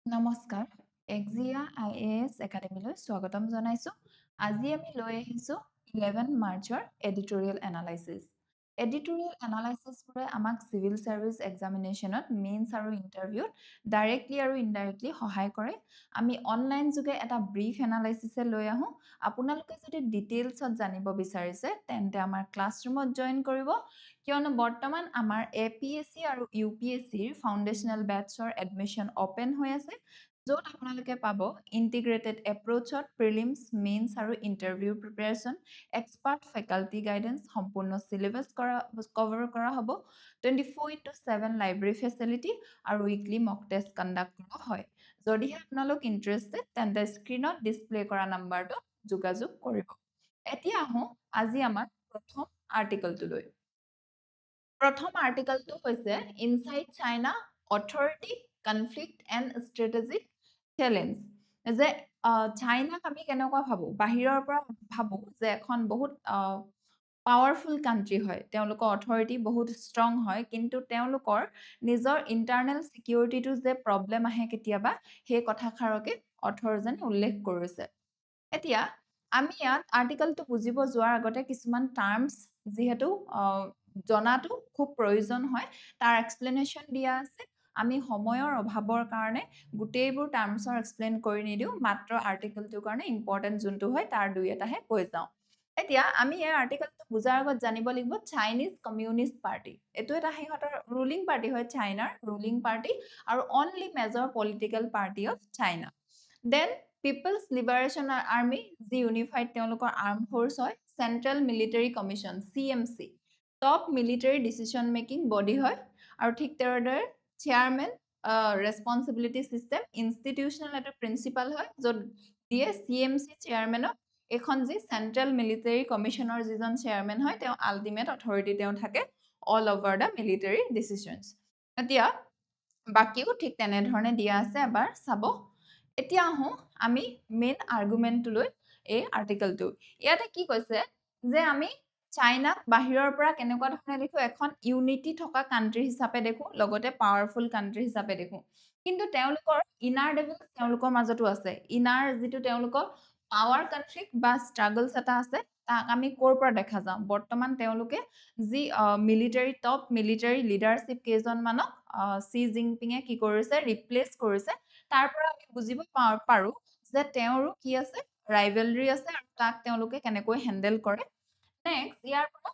নমস্কাৰ এক্সিয়া IAS একাডেমীলৈ স্বাগতম জনাইছো আজি আমি লৈ আহিছো 11 মাৰ্চৰ এডিটৰিয়েল এনালাইচিছ বোৰে আমাক সিভিল সাৰ্ভিস এক্সামিনেশনত মেইনছ আৰু ইন্টাৰভিউত ডাইৰেক্টলি আৰু ইনডাইৰেক্টলি সহায় কৰে আমি অনলাইন যোগে এটা ব্ৰিফ এনালাইচিছে লৈ আহো আপোনালোকে যদি ডিটেইলছত জানিব বিচাৰিছে তেন্তে আমাৰ ক্লাছৰুমত জয়েন কৰিব কিয়নো বৰ্তমান আমাৰ APSC আৰু UPSC ফাউণ্ডেশ্যনেল বেটছৰ এডমিশ্যন ওপেন হৈ আছে য'ত আপোনালোকে পাব ইন্টিগ্ৰেটেড এপ্ৰোচত প্ৰিলিমছ মেইনছ আৰু interview preparation expert faculty guidance সম্পূৰ্ণ সিলেবাস কভাৰ কৰা হ'ব 24/7 লাইব্ৰেৰী ফেচিলিটি আৰু উইকলি মক টেষ্ট কণ্ডাক্ট কৰা হয় যদিহে আপোনালোক ইন্টাৰেষ্টেড তেন্তে স্ক্ৰীনত ডিসপ্লে কৰা নাম্বাৰটো যোগাযোগ কৰিব এতিয়া আহোঁ আজি আমাৰ প্ৰথম আৰ্টিকলটোলৈ প্ৰথম আৰ্টিকলটো হৈছে inside China authority conflict and strategic challenge যে চাইনাক আমি কেনেকুৱা ভাবো বাহিৰৰ পৰা ভাবো যে এখন বহুত পাৱাৰফুল কান্ট্ৰি হয় তেওঁলোকৰ অথৰিটি বহুত ষ্ট্ৰং হয় কিন্তু তেওঁলোকৰ নিজৰ ইণ্টাৰনেল সিকিউৰিটিটো যে প্ৰবলেম আহে কেতিয়াবা সেই কথাষাৰকে অথৰজনে উল্লেখ কৰিছে এতিয়া আমি ইয়াত আৰ্টিকলটো বুজিব যোৱাৰ আগতে কিছুমান টাৰ্মছ যিহেতু জনাটো খুব প্ৰয়োজন হয় তাৰ এক্সপ্লেনেশ্যন দিয়া আছে আমি সময়ৰ অভাৱৰ কাৰণে গোটেইবোৰ টাৰ্মছৰ এক্সপ্লেইন কৰি নিদিও মাত্ৰ আৰ্টিকলটোৰ কাৰণে ইম্পৰ্টেণ্ট যোনটো হয় তাৰ দুই এটাহে কৈ যাওঁ এতিয়া আমি এই আৰ্টিকলটো বুজাৰ আগত জানিব লাগিব চাইনিজ কমিউনিষ্ট পাৰ্টি এইটো এটা সিহঁতৰ ৰুলিং পাৰ্টি হয় চাইনাৰ ৰুলিং পাৰ্টি আৰু only major political party of China then People's Liberation Army যি ইউনিফাইড তেওঁলোকৰ আৰ্ম ফ'ৰ্চ হয় central military commission CMC top military decision making body হয় আৰু ঠিক তেনেদৰে চেয়াৰমেন ৰেছপন্সিবিলিটি চিষ্টেম ইনষ্টিটিউচনেল এটা প্ৰিন্সিপাল হয় য'ত দিয়ে CMC চেয়াৰমেনক এখন যি চেন্ট্ৰেল মিলিটাৰী কমিশ্যনৰ যিজন চেয়াৰমেন হয় তেওঁ আল্টিমেট অথৰিটি তেওঁ থাকে অল অভাৰ দ্য মিলিটাৰী ডিচিশ্যনছ এতিয়া বাকিও ঠিক তেনেধৰণে দিয়া আছে এবাৰ চাব এতিয়া আহোঁ আমি মেইন আৰ্গুমেণ্টটোলৈ এই আৰ্টিকলটো ইয়াতে কি কৈছে যে আমি চাইনাক বাহিৰৰ পৰা কেনেকুৱা ধৰণে দেখো এখন ইউনিটি থকা কান্ট্ৰি হিচাপে দেখো লগতে পাৱাৰফুল কান্ট্ৰি হিচাপে দেখো কিন্তু তেওঁলোকৰ ইনাৰ ডেভিল তেওঁলোকৰ মাজতো আছে ইনাৰ যিটো তেওঁলোকৰ পাৱাৰ কনফ্লিক্ট বা ষ্ট্ৰাগলছ এটা আছে তাক আমি ক'ৰ পৰা দেখা যাওঁ বৰ্তমান তেওঁলোকে যি মিলিটাৰী টপ মিলিটাৰী লিডাৰশ্বিপ কেইজনমানক চি জিনপিঙে কি কৰিছে ৰিপ্লেচ কৰিছে তাৰ পৰা আমি বুজিব পাৰো যে তেওঁৰো কি আছে ৰাইভেলৰী আছে আৰু তাক তেওঁলোকে কেনেকৈ হেণ্ডেল কৰে নেক্সট ইয়াৰ পৰা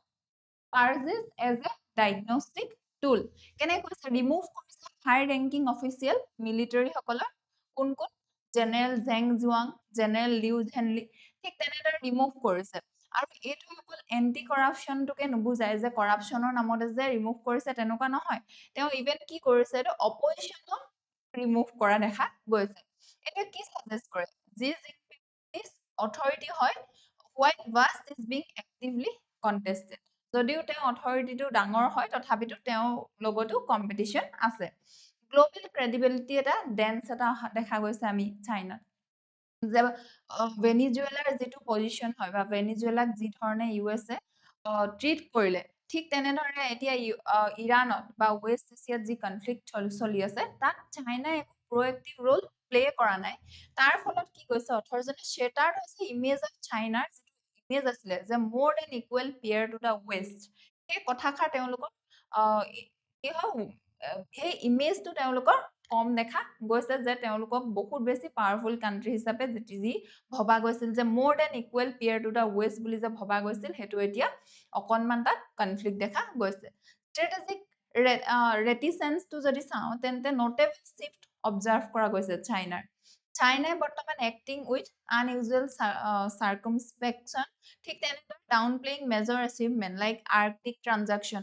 পাৰ্জিছ এজ এ ডায়গনষ্টিক টুল কেনেকৈ কৈছে ৰিমুভ কৰিছে হাই ৰেংকিং অফিচিয়েল মিলিটাৰী সকলৰ কোন কোন জেনেৰেল জেং জুৱাং জেনেৰেল লিউ জেনলি ঠিক তেনেদৰে ৰিমুভ কৰিছে আৰু এইটো অকল এন্টি কৰাপশ্যনটোকে নুবুজায় যে কৰাপশ্যনৰ নামতে যে ৰিমুভ কৰিছে তেনেকুৱা নহয় তেওঁ ইভেন কি কৰিছে এইটো অপজিশ্যনক ৰিমুভ কৰা দেখা গৈছে এতিয়া কি সাজেষ্ট কৰে যি অথৰিটি হয় হোৱাইট ভাষ্ট ইজ বিং এক্টিভলি কণ্টেষ্টেড যদিও তেওঁ অথৰিটিটো ডাঙৰ হয় তথাপিতো তেওঁ লগতো কম্পিটিশ্যন আছে গ্লোবেল ক্ৰেডিবিলিটি এটা ডেন্স এটা দেখা গৈছে আমি চাইনাত যে ভেনিজুৱেলাৰ যিটো পজিশ্যন হয় বা ভেনিজুৱেলাক যি ধৰণে USA ট্ৰিট কৰিলে ঠিক তেনেধৰণে এতিয়া ইৰাণত বা ৱেষ্ট এছিয়াত যি কনফ্লিক্ট চলি আছে তাত চাইনাই একো প্ৰএক্টিভ ৰোল প্লে কৰা নাই তাৰ ফলত কি কৈছে অথৰজনে শ্বেটাৰ্ড হৈছে ইমেজ অফ চাইনাৰ যিটো ইমেজ আছিলে যে more than equal peer to the West সেই কথাষাৰ তেওঁলোকৰ কি হয় সেই ইমেজটো তেওঁলোকৰ কম দেখা গৈছে যে তেওঁলোকক বহুত বেছি পাৱাৰফুল কান্ট্ৰি হিচাপে যি ভবা গৈছিল যে more than equal peer to the West বুলি যে ভবা গৈছিল সেইটো এতিয়া অকণমান তাত কনফ্লিক্ট দেখা গৈছে ষ্ট্ৰেটেজিক ৰেটিচেন্সটো যদি চাওঁ তেন্তে নোটেবল শিফ্ট অবজাৰ্ভ কৰা গৈছে চাইনাই বৰ্তমান এক্টিং উইথ আনইউজুৱেল চাৰ্কামস্পেকশ্যন ঠিক তেনেদৰে down playing major achievement like Arctic transaction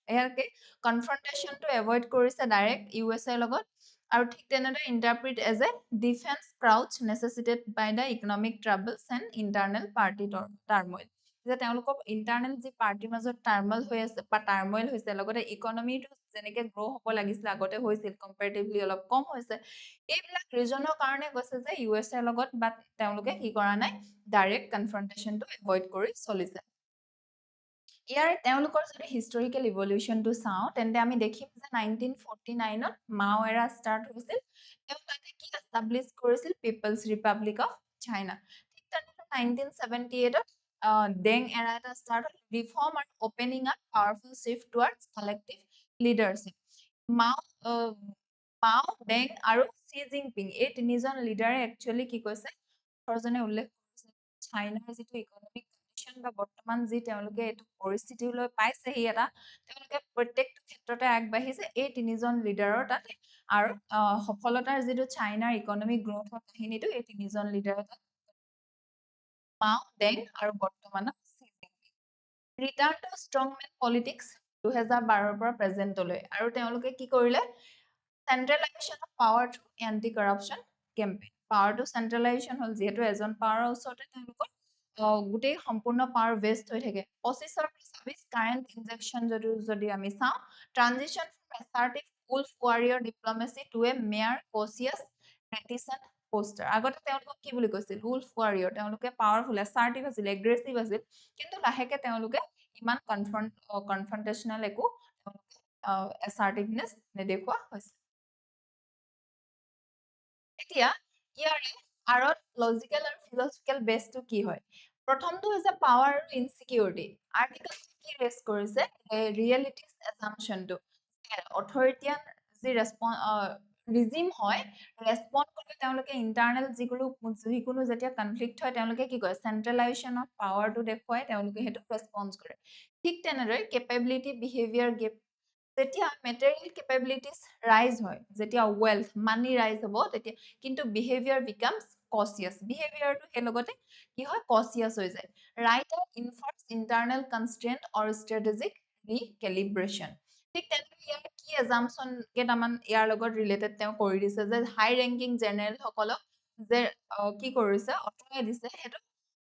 ইয়াকে কনফ্ৰণ্টেশ্যনটো এভইড কৰিছে ডাইৰেক্ট USA লগত আৰু ঠিক তেনেদৰে interpret as a defence crouch necessitated by the economic troubles and internal party turmoil যে তেওঁলোকৰ ইণ্টাৰনেল যি পাৰ্টিৰ মাজত টাৰ্মল হৈ আছে বা টাৰ্মইল হৈছে লগতে ইকনমিটো যেনেকে গ্ৰ' হ'ব লাগিছিল আগতে হৈছিল কম্পেৰেটিভলি অলপ কম হৈছে এইবিলাক ৰিজনৰ কাৰণে কৈছে যে USA লগত বা তেওঁলোকে কি কৰা নাই ডাইৰেক্ট কনফ্ৰণ্টেশ্যনটো এভইড কৰি চলিছে ইয়াৰ তেওঁলোকৰ যদি হিষ্টৰিকেল ইভলিউচনটো চাওঁ তেন্তে আমি দেখিম যে 1949ত মাও এৰা ষ্টাৰ্ট হৈছিল তেওঁ তাতে কি এষ্টাব্লিছ কৰিছিল পিপলছ ৰিপাব্লিক অফ চাইনা ঠিক তেনেদৰে 1978ত ডেং এৰা এটা ষ্টাৰ্ট হ'ল ৰিফৰ্ম আৰু opening up powerful shift towards collective leadership Mao Deng আৰু চি জিনপিং এই তিনিজন লিডাৰে একচুৱেলি কি কৈছে সৰজনে উল্লেখ কৰিছে চাইনাৰ যিটো ইকনমিক বা বৰ্তমান যি তেওঁলোকে এইটো পৰিস্থিতিলৈ পাইছেহি এটা তেওঁলোকে প্ৰত্যেকটো ক্ষেত্ৰতে আগবাঢ়িছে এই তিনিজন লিডাৰৰ তাতে আৰু সফলতাৰ যিটো চাইনাৰ ইকনমিক গ্ৰোথৰ কাহিনীটো এই তিনিজন লিডাৰৰ তাত মাও ডেং আৰু বৰ্তমানৰ Xi Jinping return to strongmen politics 2012ৰ পৰা প্ৰেজেণ্টলৈ আৰু তেওঁলোকে কি কৰিলে centralisation of power through anti corruption campaign পাৱাৰটো চেন্ট্ৰেলাইজেশ্যন হ'ল যিহেতু এজন পাৱাৰৰ ওচৰতে তেওঁলোকৰ গোটেই সম্পূৰ্ণ পাৱাৰ বেষ্ট হৈ থাকে 25ৰ পৰা 26 কাৰেণ্ট ইনজেকশ্যন যদি আমি চাওঁ transition from assertive wolf warrior diplomacy to a more cautious reticent posture আগতে তেওঁলোকক কি বুলি কৈছিল উলফ ৱাৰিয়ৰ তেওঁলোকে পাৱাৰফুল এছাৰ্টিভ আছিল এগ্ৰেছিভ আছিল কিন্তু লাহেকে তেওঁলোকে ইমান কনফ্ৰণ্টেশ্যনেল একো তেওঁলোকে এছাৰ্টিভনেছ নেদেখুওৱা হৈছে এতিয়া ইয়াৰে আৰত লজিকেল আৰু ফিলচফিকেল বেছটো কি হয় প্ৰথমটো হৈছে পাৱাৰ আৰু ইনচিকিউৰিটি আৰ্টিকল কি ৰেজ কৰিছে ৰিয়েলিটিজ এছাম্পশ্যনটো অথৰিটিয়ান যি ৰিজিম হয় ৰেছপন্ড কৰি তেওঁলোকে ইণ্টাৰনেল যিকোনো যেতিয়া কনফ্লিক্ট হয় তেওঁলোকে কি কয় চেন্ট্ৰেলাইজেশ্যন অফ পাৱাৰটো দেখুৱাই তেওঁলোকে সেইটো ৰেছপন্স কৰে ঠিক তেনেদৰে কেপেবিলিটি বিহেভিয়াৰ গেপ যেতিয়া মেটেৰিয়েল কেপেবিলিটিজ ৰাইজ হয় যেতিয়া ৱেলথ মানি ৰাইজ হ'ব তেতিয়া কিন্তু বিহেভিয়াৰ বিকামছ কচিয়াছ বিহেভিয়াৰটো সেই লগতে কি হয় কচিয়াছ হৈ যায় ৰাইটাৰ ইনফাৰ্স ইণ্টাৰনেল কনষ্ট্ৰেণ্ট অৰ ষ্ট্ৰেটেজিক ৰিকেলিব্ৰেশ্যন ঠিক তেনেকৈ ইয়াৰ কি এজাম্পশ্যন কেইটামান ইয়াৰ লগত ৰিলেটেড তেওঁ কৰি দিছে যে হাই ৰেংকিং জেনেৰেল সকলক যে কি কৰিছে অঁতৰাই দিছে সেইটো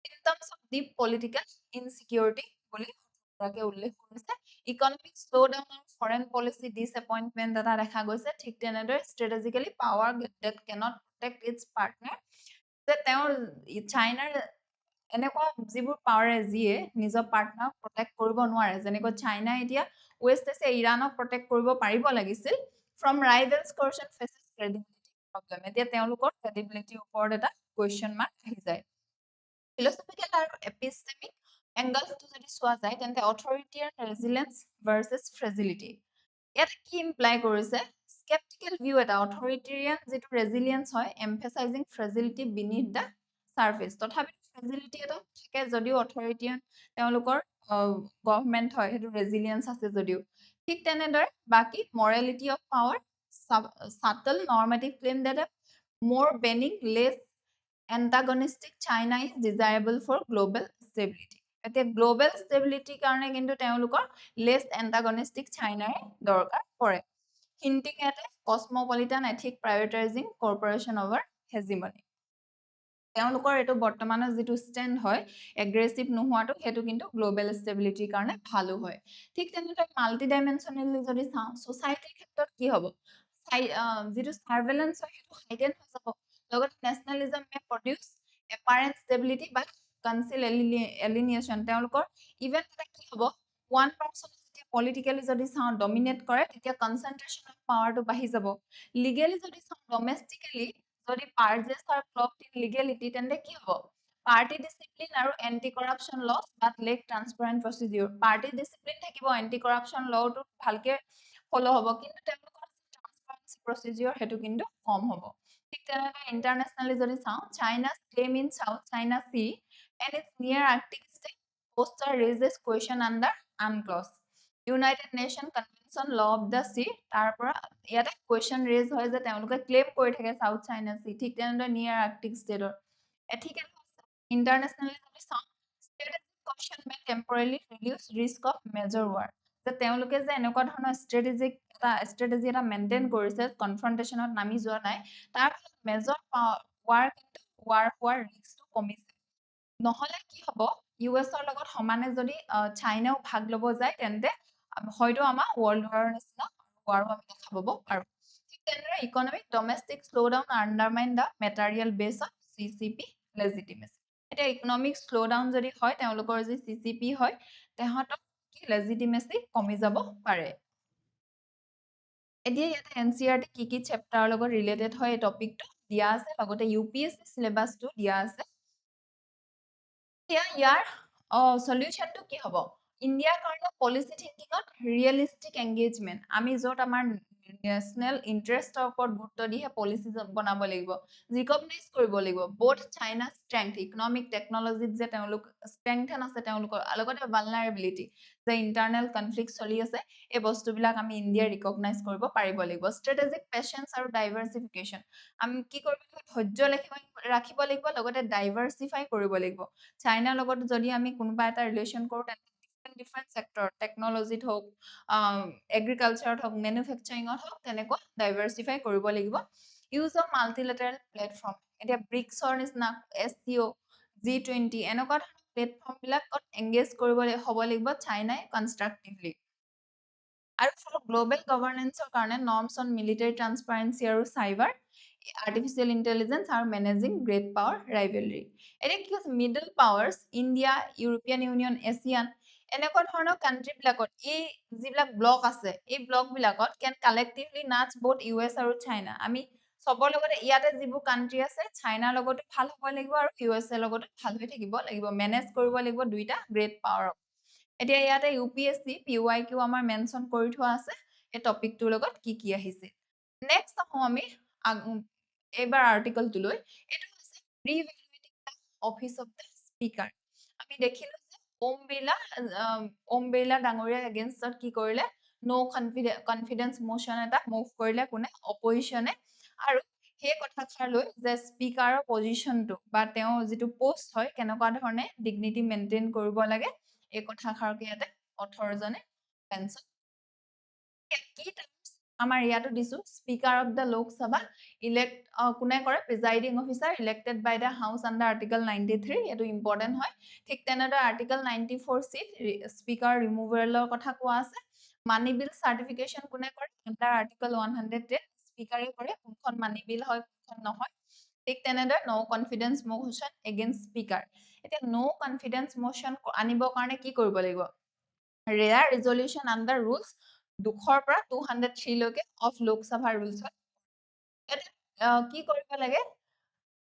in terms of deep political insecurity বুলি উল্লেখ কৰিছে ইকনমিক শ্লোডাউন আৰু ফৰেন পলিচি ডিসএপইন্টমেন্ট এটা দেখা গৈছে ঠিক তেনেদৰে strategically power that cannot protect its partner যে তেওঁৰ চাইনাৰ এনেকুৱা যিবোৰ পাৱাৰে যিয়ে নিজৰ পাৰ্টনাৰক প্ৰটেক্ট কৰিব নোৱাৰে যেনেকৈ চাইনা এতিয়া ৱেষ্ট এছিয়া ইৰাণক প্ৰটেক্ট কৰিব পাৰিব লাগিছিল from ৰাইভেলছ question faces credibility problem এতিয়া তেওঁলোকৰ ক্ৰেডিবিলিটিৰ ওপৰত এটা কুৱেশ্যন মাৰ্ক আহি যায় ফিলচফিকেল আৰু এপিষ্টেমিক এংগলটো যদি চোৱা যায় তেন্তে অথৰিটিয়াৰ ৰেজিলেন্স ভাৰ্চেছ ফ্ৰেজিলিটি ইয়াত কি ইমপ্লাই কৰিছে স্কেপটিকেল ভিউ এটা অথৰিটেৰিয়ান যিটো ৰেজিলিয়েন্স হয় এমফেচাইজিং ফ্ৰেজিলিটি বিনিথ দ্য সাৰ্ফেচ তথাপি ফ্ৰেজিলিটি এটা থাকে যদিও অথৰিটিয়ান তেওঁলোকৰ গভৰ্ণমেণ্ট হয় সেইটো ৰেজিলিয়েন্স আছে যদিও ঠিক তেনেদৰে বাকি morality of power subtle normative claim that more benign less antagonistic China is desirable for global stability এতিয়া গ্লোবেল ষ্টেবিলিটিৰ কাৰণে কিন্তু তেওঁলোকৰ লেছ এন্টাগনিষ্টিক চাইনাৰে দৰকাৰ পৰে hinting at a cosmopolitan ethic prioritising corporation over hegemony তেওঁলোকৰ এইটো বৰ্তমানৰ যিটো ষ্টেণ্ড হয় এগ্ৰেছিভ নোহোৱাটো সেইটো কিন্তু গ্লোবেল ষ্টেবিলিটিৰ কাৰণে ভালো হয় ঠিক তেনেদৰে মাল্টি ডাইমেনশ্যনেলি যদি চাওঁ ছ'চাইটিৰ ক্ষেত্ৰত কি হ'ব যিটো চাৰ্ভেলেঞ্চ হয় সেইটো হাইটেন হৈ যাব লগতে নেশ্যনেলিজম মে প্ৰডিউচ এপাৰেণ্ট ষ্টেবিলিটি বাট কনচিল এলিনিয়েশ্যন তেওঁলোকৰ ইভেন এটা কি হ'ব 1% যেতিয়া পলিটিকেলি যদি চাওঁ ডমিনেট কৰে তেতিয়া কনচেন্ট্ৰেশ্যন অফ পাৱাৰটো বাঢ়ি যাব লিগেলি যদি চাওঁ ডমেষ্টিকেলি যদি পাৰ্জেছ আৰু ক্লকড ইন লিগেলিটি তেন্তে কি হ'ব পাৰ্টি ডিসিপ্লিন আৰু anti corruption laws but lack transparent procedure party discipline থাকিব এন্টি কৰাপশ্যন লটো ভালকে ফলো হ'ব কিন্তু তেওঁলোকৰ ট্ৰান্সপাৰেন্সি প্ৰচিডিউৰ সেইটো কিন্তু কম হ'ব ঠিক তেনেদৰে ইণ্টাৰনেশ্যনেলি যদি চাওঁ China's claim in South China Sea and its near Arctic state posture raises question under UNCLOS United Nation Convention law of the sea তাৰ পৰা ইয়াতে কুৱেশ্যন ৰেজ হয় যে তেওঁলোকে ক্লেইম কৰি থাকে সাউথ চাইনা সি ঠিক তেনেদৰে নিয়াৰ আৰ্কটিক ষ্টেটৰ এথিকেল ইণ্টাৰনেশ্যনেলি যদি চাওঁ strategic question may temporally reduce risk of major war যে তেওঁলোকে যে এনেকুৱা ধৰণৰ ষ্ট্ৰেটেজি এটা মেইনটেইন কৰিছে কনফ্ৰণ্টেশ্যনত নামি যোৱা নাই তাৰ ফলত মেজৰ ৱাৰ কিন্তু ৱাৰ হোৱাৰ ৰিস্কটো কমিছে নহলে কি হ'ব ইউএছৰ লগত সমানে যদি চাইনাও ভাগ ল'ব যায় তেন্তে হয়তো আমাৰ ৱৰ্ল্ড ৱাৰৰ নিচিনা ৱাৰো আমি দেখা পাব পাৰোঁ ঠিক তেনেদৰে ইকনমিক ডমেষ্টিক শ্লোডাউন আণ্ডাৰমাইন দ্য মেটাৰিয়েল বেছ অফ CCP লেজিটিমেচি এতিয়া ইকনমিক শ্লোডাউন যদি হয় তেওঁলোকৰ যি CCP হয় তেহঁতক কি লেজিটিমেচি কমি যাব পাৰে। এতিয়া ইয়াতে এনচিইআৰটি কি চেপ্টাৰৰ লগত ৰিলেটেড হয় এই টপিকটো দিয়া আছে, লগতে ইউপিএছচি চিলেবাছটো দিয়া আছে। এতিয়া ইয়াৰ সলিউশনটো কি হ'ব? ইণ্ডিয়াৰ কাৰণে পলিচি থিংকিঙত ৰিয়েলিষ্টিক এংগেজমেণ্ট, আমি য'ত আমাৰ নেশ্যনেল ইণ্টাৰেষ্টৰ ওপৰত গুৰুত্ব দিহে পলিচি বনাব লাগিব, ৰিকগনাইজ কৰিব লাগিব বথ চাইনা ষ্ট্ৰেংথ, ইকনমিক টেকনলজিত যে তেওঁলোক ষ্ট্ৰেংথেন আছে তেওঁলোকৰ, লগতে ভালনাৰেবিলিটি যে ইণ্টাৰনেল কনফ্লিক্ট চলি আছে, এই বস্তুবিলাক আমি ইণ্ডিয়াই ৰিকগনাইজ কৰিব পাৰিব লাগিব। ষ্ট্ৰেটেজিক পেচেঞ্চ আৰু ডাইভাৰ্চিফিকেশ্যন, আমি কি কৰিব লাগিব? ধৈৰ্য ৰাখিব লাগিব, লগতে ডাইভাৰ্চিফাই কৰিব লাগিব। চাইনাৰ লগত যদি আমি কোনোবা এটা ৰিলেশ্যন কৰোঁ তেন্তে ডিফাৰেণ্ট ছেক্টৰ, টেকনলজিত হওক, এগ্ৰিকালচাৰত হওক, মেনুফেকচাৰিঙত হওক, তেনেকুৱা ডাইভাৰ্চিফাই কৰিব লাগিব। ইউজ অফ মাল্টিলেটাৰেল প্লেটফৰ্ম, এতিয়া ব্ৰিক্সৰ নিচিনা SCO, G20 এনেকুৱা ধৰণৰ প্লেটফৰ্মবিলাকত এংগেজ কৰিব হ'ব লাগিব চাইনাই কনষ্ট্ৰাকটিভলি। আৰু ফৰ গ্ল'বেল গভাৰ্নেন্সৰ কাৰণে নৰ্মছ অন মিলিটাৰী ট্ৰান্সপাৰেঞ্চি আৰু চাইবাৰ, আৰ্টিফিচিয়েল ইণ্টেলিজেন্স আৰু মেনেজিং গ্ৰেট পাৱাৰ ৰাইভেলৰী। এতিয়া কি কৈছে? Middle powers, India, European union, Asian, এনেকুৱা ধৰণৰ কাণ্ট্ৰিবিলাকত এই যিবিলাক ব্লক আছে, এই ব্লকবিলাকত কেন কালেক্টিভলি নাচ বথ US আৰু চাইনা। আমি চবৰ লগতে ইয়াতে যিবোৰ কাণ্ট্ৰি আছে, চাইনাৰ লগতো ভাল হ'ব লাগিব আৰু USA লগতো ভাল হৈ থাকিব লাগিব, মেনেজ কৰিব লাগিব দুইটা গ্ৰেট পাৱাৰক। এতিয়া ইয়াতে UPSC PYQ আমাৰ মেনশ্যন কৰি থোৱা আছে এই টপিকটোৰ লগত কি আহিছে। নেক্সট আহোঁ আমি এইবাৰ আৰ্টিকলটোলৈ। এইটো হৈছে reevaluating the office of the speaker. আমি দেখিলো যে ওম বিৰলা ডাঙৰীয়া এগেইনষ্টত কি কৰিলে? কনফিডেন্স মোশ্যন এটা মুভ কৰিলে কোনে? অপজিশ্যনে। আৰু সেই কথাষাৰ লৈ যে স্পীকাৰৰ পজিশ্যনটো বা তেওঁৰ যিটো পোষ্ট হয় কেনেকুৱা ধৰণে ডিগনিটি মেইনটেইন কৰিব লাগে, এই কথাষাৰকে ইয়াতে অথৰজনে মেনশ্যন। কি আমাৰ ইয়াতো দিছো, স্পীকাৰ অফ দ্য লোকসভা কোনে কৰে? Presiding officer elected by the house under article 93, এইটো ইম্পৰ্টেণ্ট হয়। ঠিক তেনেদৰে আৰ্টিকল 94C স্পীকাৰ ৰিমুভেলৰ কথা কোৱা আছে। মানি বিল চাৰ্টিফিকেশ্যন কোনে কৰে? আণ্ডাৰ আৰ্টিকল 110 স্পীকাৰে কৰে, কোনখন মানি বিল হয় কোনখন নহয়। ঠিক তেনেদৰে ন' কনফিডেন্স মোশ্যন এগেইনষ্ট স্পীকাৰ। এতিয়া ন' কনফিডেন্স মোশ্যন আনিবৰ কাৰণে কি কৰিব লাগিব? ৰেয়াৰ ৰিজলিউশ্যন আণ্ডাৰ ৰুলছ 200 পৰা 203 লৈকে অফ লোকসভা ৰুলছত কি কৰিব লাগে?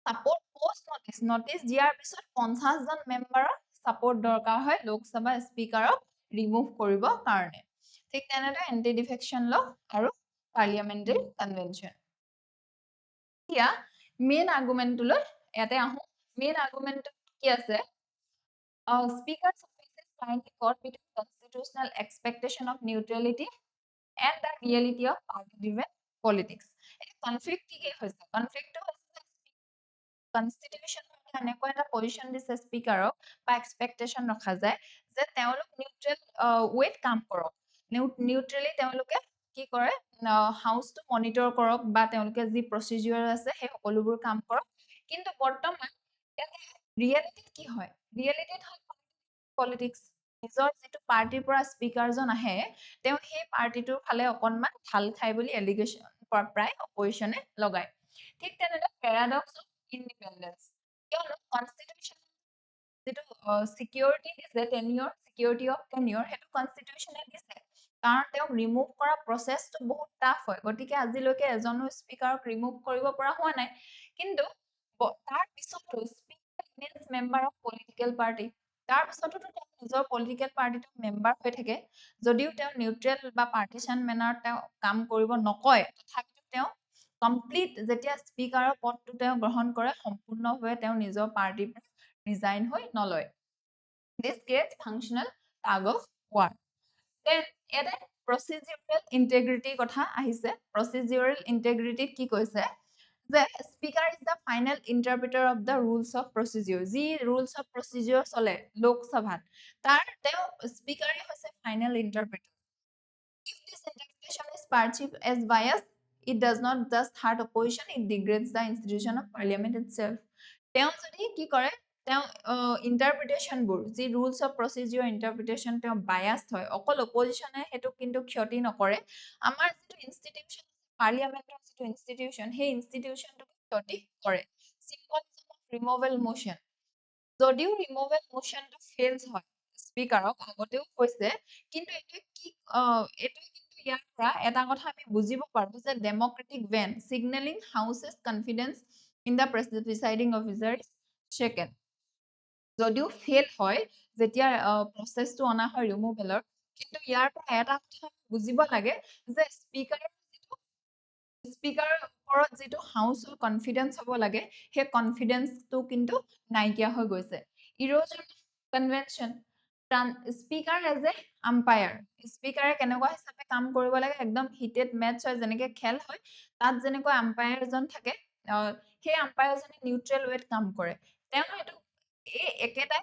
ছাপোৰ্ট পোষ্ট নটিচ দিয়াৰ পিছত 50 জন মেম্বাৰৰ ছাপোৰ্ট দৰকাৰ হয় লোকসভা স্পীকাৰক ৰিমুভ কৰিবৰ কাৰণে। ঠিক তেনেদৰে এণ্টি ডিফেকশ্যন ল আৰু পাৰ্লিয়ামেণ্টাৰী কনভেনশ্যন। এতিয়া মেইন আৰ্গুমেণ্টটোলৈ ইয়াতে আহোঁ। মেইন আৰ্গুমেণ্টটো কি আছে? Speaker's office is currently caught between constitutional expectation of neutrality and the reality of party-driven politics. Conflict কি হৈছে? কনফ্লিক্টটো হৈছে কনষ্টিটিউশ্যন এনেকুৱা এটা পজিশ্যন দিছে স্পীকাৰক বা এক্সপেক্টেশ্যন ৰখা যায় যে তেওঁলোক নিউট্ৰেল ৱেত কাম কৰক, নিউট্ৰেলি তেওঁলোকে কি কৰে? হাউচটো মনিটৰ কৰক বা তেওঁলোকে যি প্ৰচিডিউৰ আছে সেই সকলোবোৰ কাম কৰক। কিন্তু বৰ্তমান ৰিয়েলিটিত কি হয়? ৰিয়েলিটিত হয় পলিটিক্স। নিজৰ যিটো পাৰ্টিৰ পৰা স্পীকাৰজন আহে, তেওঁ সেই পাৰ্টিটোৰ ফালে অকণমান ঢাল খাই বুলি এলিগেশ্যন প্ৰায় অপজিশ্যনে লগায়। ঠিক তেনেদৰে পেৰাডক্স অফ ইণ্ডিপেণ্ডেন্স, কিয়নো কনষ্টিটিউশ্যন যিটো চিকিউৰিটি দিছে চিকিউৰিটি অফ টেনিয়ৰ, সেইটো কনষ্টিটিউশ্যনে দিছে। কাৰণ তেওঁক ৰিমুভ কৰা প্ৰচেছটো বহুত টাফ হয়, গতিকে আজিলৈকে এজনো স্পীকাৰক ৰিমুভ কৰিব পৰা হোৱা নাই। কিন্তু তাৰ পিছতো speaker member of political party, তাৰ পিছতো তেওঁ নিজৰ পলিটিকেল পাৰ্টিটোৰ মেম্বাৰ হৈ থাকে, যদিও তেওঁ নিউট্ৰেল বা পাৰ্টিচান মেনাৰত তেওঁ কাম কৰিব নকয়, তথাপিও তেওঁ কমপ্লিট যেতিয়া স্পীকাৰৰ পদটো তেওঁ গ্ৰহণ কৰে, সম্পূৰ্ণভাৱে তেওঁ নিজৰ পাৰ্টিৰ পৰা ৰিজাইন হৈ নলয়। This creates functional tug of war. Then ইয়াতে প্ৰচিডিউৰেল ইন্টিগ্ৰিটিৰ কথা আহিছে। প্ৰচিডিউৰেল ইন্টিগ্ৰিটিত কি কৈছে? যে speaker is the final interpreter of the rules of procedure. যি ৰুলছ অফ প্ৰচিডিউৰ চলে লোকসভাত, তাৰ তেওঁ স্পীকাৰে হৈছে final interpreter. If this interpretation is perceived as biased, it does not just hurt opposition, it degrades the institution of parliament itself. তেওঁ যদি কি কৰে? তেওঁ ইণ্টাৰপ্ৰিটেশ্যনবোৰ, যি ৰুলছ অফ প্ৰচিডিউৰ ইণ্টাৰপ্ৰিটেশ্যন তেওঁ বায়াস্ড হয়, অকল অপজিশ্যনে সেইটো কিন্তু ক্ষতি নকৰে। আমাৰ যিটো ইনষ্টিটিউশ্যন পাৰ্লিয়ামেণ্টৰ যিটো ইনষ্টিটিউশ্যন, সেই ইনষ্টিটিউশ্যনটোক ক্ষতি কৰে। চিম্বলিজম অফ ৰিমুভেল মোশ্যন, যদিও ৰিমুভেল মোশ্যনটো ফেইলছ হয়, স্পিকাৰক আগতেও কৈছে, কিন্তু এইটো কিন্তু ইয়াৰ পৰা এটা কথা আমি বুজিব পাৰো যে democratic when signalling houses confidence in the presiding officer shaken. যদিও ফেল হয় যেতিয়া প্ৰচেছটো অনা হয় ৰিমুভেলৰ, কিন্তু ইয়াৰ পৰা এটা কথা বুজিব লাগে যে স্পিকাৰৰ ওপৰত যিটো হাউচৰ কনফিডেন্স হ'ব লাগে, সেই কনফিডেন্সটো কিন্তু নাইকিয়া হৈ গৈছে। Erosion convention, speaker as a umpire, স্পিকাৰে কেনেকুৱা হিচাপে কাম কৰিব লাগে, একদম হিটেড মেটচ হয় যেনেকে খেল হয়, তাত যেনেকৈ আম্পায়াৰ এজন থাকে, সেই আম্পায়াৰজনে নিউট্ৰেল ৱেত কাম কৰে। তেওঁ এইটো এই একেটাই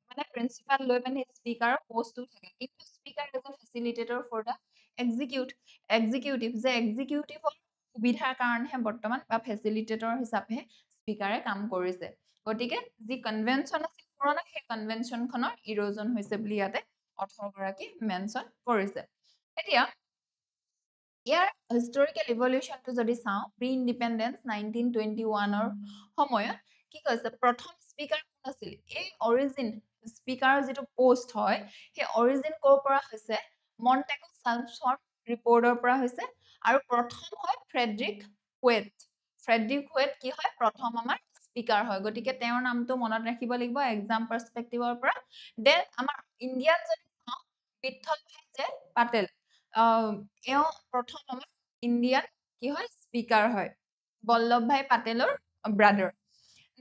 মানে প্ৰিন্সিপাল লৈ মানে স্পিকাৰৰ পষ্টটো থাকে, কিন্তু speaker as a facilitator for the executive, যে এক্সিকিউটিভৰ সুবিধাৰ কাৰণেহে বৰ্তমান বা ফেচিলিটেটৰ হিচাপে স্পিকাৰে কাম কৰিছে। গতিকে যি কনভেনশ্যন আছিল পুৰণা, সেই কনভেনশ্যনখনৰ ইৰোজন হৈছে বুলি ইয়াতে অথৰগৰাকী মেনশ্যন কৰিছে। এতিয়া ইয়াৰ হিষ্টৰিকেল ইভলিউশ্যনটো যদি চাওঁ, প্ৰি ইণ্ডিপেণ্ডেন্স 1921ৰ সময়ত কি কৈছে, প্ৰথম স্পিকাৰ কোন আছিল? এই অৰিজিন স্পিকাৰৰ যিটো পোষ্ট হয়, সেই অৰিজিন ক'ৰ পৰা হৈছে? মণ্টেগু চাৰ্লছৰ ৰিপৰ্টৰ পৰা হৈছে, আৰু প্ৰথম হয় ফ্ৰেডৰিক হুৱেট। ফ্ৰেডৰিক হুৱেট কি হয়? প্ৰথম আমাৰ স্পিকাৰ হয়। গতিকে তেওঁৰ নামটো মনত ৰাখিব লাগিব এক্সাম পাৰ্সপেক্টিভৰ পৰা। দেন আমাৰ ইণ্ডিয়াত যদি চাওঁ, বিঠ্ঠল ভাই যে পাটেল, এওঁ প্ৰথম আমাৰ ইণ্ডিয়ান কি হয়? স্পিকাৰ হয়, বল্লভ ভাই পাটেলৰ ব্ৰাদাৰ।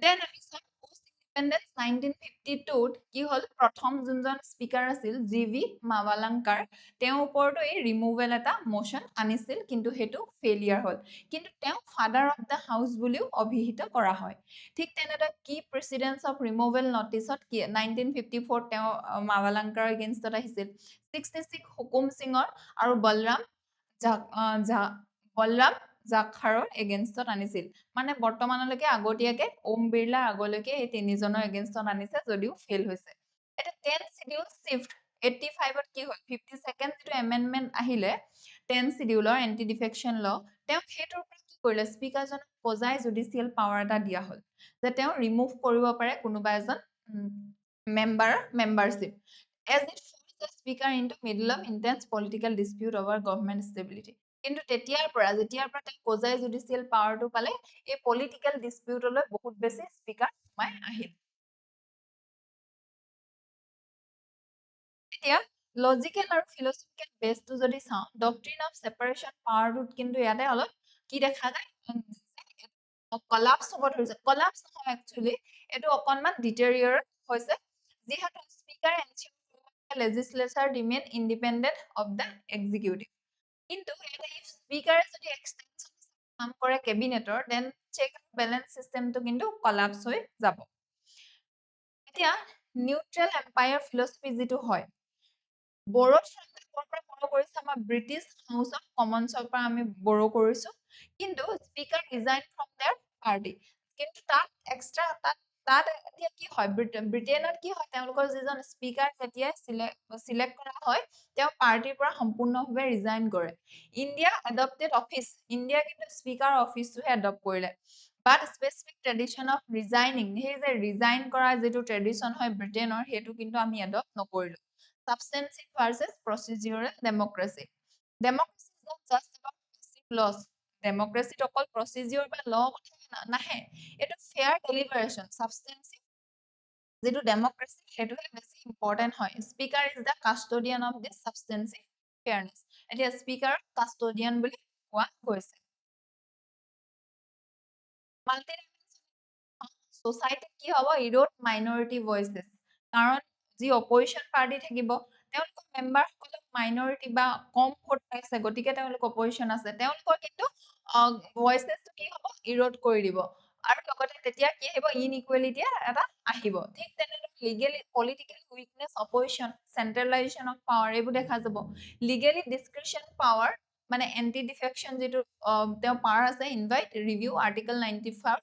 দেন আমি চাওঁ পোষ্ট ইণ্ডিপেণ্ডেন্স 1952ত কি হ'ল? প্ৰথম যোনজন স্পিকাৰ আছিল জি.ভি. মাভালাংকাৰ, তেওঁৰ ওপৰতো এই ৰিমুভেল এটা মোচন আনিছিল, কিন্তু সেইটো ফেইলিয়াৰ হ'ল। কিন্তু তেওঁ ফাদাৰ অফ দ্য হাউচ বুলিও অভিহিত কৰা হয়। ঠিক তেনেদৰে কি প্ৰেচিডেন্স অফ ৰিমুভেল নটিচত কি 1954 তেওঁ মাভালাংকাৰৰ এগেইনষ্টত আহিছিল, 66 হুকুম সিঙৰ আৰু বলৰাম জাখাৰৰ এগেইনষ্টত আনিছিল। মানে বৰ্তমানলৈকে আগতীয়াকে ওম বিৰলাৰ আগলৈকে এই তিনিজনৰ এগেইনষ্টত আনিছে, যদিও ফেইল হৈছে। এতিয়া 10th শিডিউল শিফ্ট 85ত কি হ'ল? 52nd যিটো এমেণ্ডমেণ্ট আহিলে 10th শিডিউলৰ এণ্টি ডিফেকশ্যন ল, তেওঁ সেইটোৰ পৰা কি কৰিলে? স্পিকাৰজনক পজাই জুডিচিয়েল পাৱাৰ এটা দিয়া হ'ল, যে তেওঁ ৰিমুভ কৰিব পাৰে কোনোবা এজন মেম্বাৰৰ membership as it forces the speaker into middle of intense political dispute over government stability. কিন্তু যেতিয়াৰ পৰা তেওঁ পজাই জুডিচিয়েল পাৱাৰটো পালে, এই পলিটিকেল ডিস্পিউটলৈ বহুত বেছি স্পিকাৰ সোমাই আহিল। এতিয়া লজিকেল আৰু ফিলচফিকেল বেছটো যদি চাওঁ, ডক্ট্ৰিন অফ ছেপাৰেশ্যন পাৱাৰটোত কিন্তু ইয়াতে অলপ কি দেখা যায়? কলাপছ হ'ব ধৰিছে। কলাপছ নহয়, একচুৱেলি এইটো অকণমান ডিটেৰিয়ৰেট হৈছে, যিহেতু speaker ensure legislature remain independent of the executive. কিন্তু স্পিকাৰে যদি এক্সটেনশ্যন কাম কৰে কেবিনেটৰ, দেন চেক এণ্ড বেলেঞ্চ চিষ্টেমটো কিন্তু কলাপছ হৈ যাব। এতিয়া নিউট্ৰেল এম্পায়াৰ ফিলচফি যিটো হয়, বড়োত ক'ৰ পৰা বড়ো কৰিছে? আমাৰ ব্ৰিটিছ হাউচ অফ কমনছৰ পৰা আমি বড়ো কৰিছো, কিন্তু speaker resign from their party. কিন্তু তাত এক্সট্ৰা তাত এতিয়া কি হয়? ব্ৰিটেইনত কি হয়? তেওঁলোকৰ যিজন স্পিকাৰ যেতিয়া চিলেক্ট কৰা হয়, তেওঁ পাৰ্টিৰ পৰা সম্পূৰ্ণভাৱে ৰিজাইন কৰে। ইণ্ডিয়া এডপ্টেড অফিচ, ইণ্ডিয়া কিন্তু স্পিকাৰ অফিচটোহে এডপ্ট কৰিলে। বাট স্পেচিফিক ট্ৰেডিশ্যন অফ ৰিজাইনিং, সেই যে ৰিজাইন কৰা যিটো ট্ৰেডিশ্যন হয় ব্ৰিটেইনৰ, সেইটো কিন্তু আমি এডপ্ট নকৰিলো। Substantive versus procedural democracy. Democracy is not just about basic laws. Democracy অকল procedure বা law কথা নাহে, এইটো fair deliberation, substantive যিটো ডেমক্ৰেসি সেইটোহে বেছি ইম্পৰ্টেন্ট হয়। Speaker is the custodian of this substantive fairness. এতিয়া স্পিকাৰ কাষ্টডিয়ান বুলি কোৱা গৈছে। সোসাইটিত কি হ'ব? ইৰোড মাইনৰিটি ভইচেছ, কাৰণ যি অপজিশ্যন পাৰ্টি থাকিব, তেওঁলোকৰ মেম্বাৰসকলক মাইনৰিটি বা কম ভোট পাইছে, গতিকে তেওঁলোক অপজিশ্যন আছে, তেওঁলোকৰ কিন্তু ভইচেছটো কি হ'ব? ইৰোড কৰি দিব, আৰু লগতে তেতিয়া কি আহিব? ইনইকুৱেলিটি এটা আহিব। ঠিক তেনেদৰে legally political weakness, opposition, centralisation of power, এইবোৰ দেখা যাব। লিগেলি ডিসক্ৰিপশন পাৱাৰ, মানে এন্টি ডিফেকশ্যন যিটো তেওঁ পাৱাৰ আছে, invite review article 95